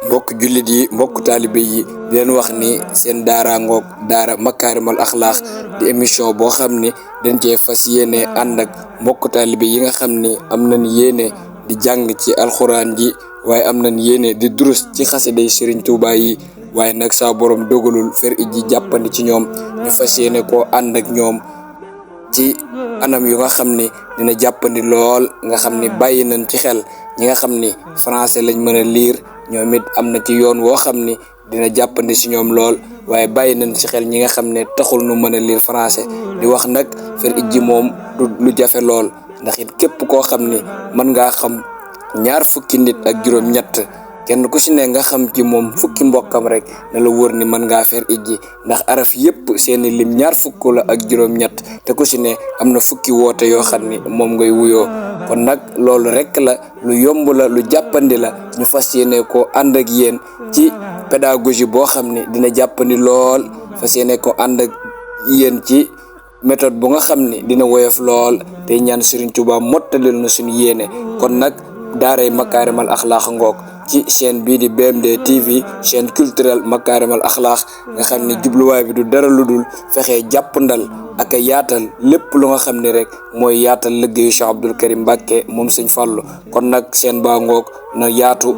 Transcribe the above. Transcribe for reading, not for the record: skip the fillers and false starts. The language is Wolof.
mbokk jullit yi mbokk taalibe yi di leen wax ni seen daara ngoog daara Makarimal Akhlaq di émission boo xam ni dañ cee fas yéene ànd ak mbokk taalibe yi nga xam ni am nañ yéene di jàng ci alxuraan ji waaye am nañ yéene di durus ci xasiday Serigne Touba yi waaye nag saa borom dogalul fer ji jàppandi ci ñoom ñu fas yéene koo ànd ak ñoom ci anam yu nga xam ni dina jàppandi lool nga xam ni bàyyi nañ ci xel ñi nga xam ni français lañ mën a lire ñoom it am na ci yoon woo xam ni dina jàppandi si ñoom lool waaye bàyyi nañ ci xel ñi nga xam ne taxul nu mën a lire français di wax nag fer ji moom du lu jafe lool ndax it képp koo xam ni mën ngaa xam ñaar fukki nit ak juróom-ñett kenn ku si ne nga xam ci moom fukki mbokkam rek na la wóor ni mën ngaa fer ijji ndax araf yépp seeni lim ñaar fukk la ak juróom-ñett te ku si ne am na fukki woote yoo xam ni moom ngay wuyoo kon nag loolu rek la lu yomb la lu jàppandi la ñu fas yéene ko ànd ak yéen ci pédagogie boo xam ni dina jàppandi lool fas yéene ko ànd ak yéen ci méthode bu nga xam ni dina woyof lool te ñaan Serigne Touba mottalil na suñu yéene kon nag daaray Makarimal Akhlaq ngoog ci chaîne bii di BMD TV chaîne culturelle Makarimal Akhlaq nga xam ne jubluwaay bi du dara lu dul fexe jàppandal ak a yaatal lépp lu nga xam ne rek mooy yaatal liggéeyu Cheikh Abdoul Karim Mbacké moom Sëñ Fallu kon nag chaîne baa ngoog na yaatu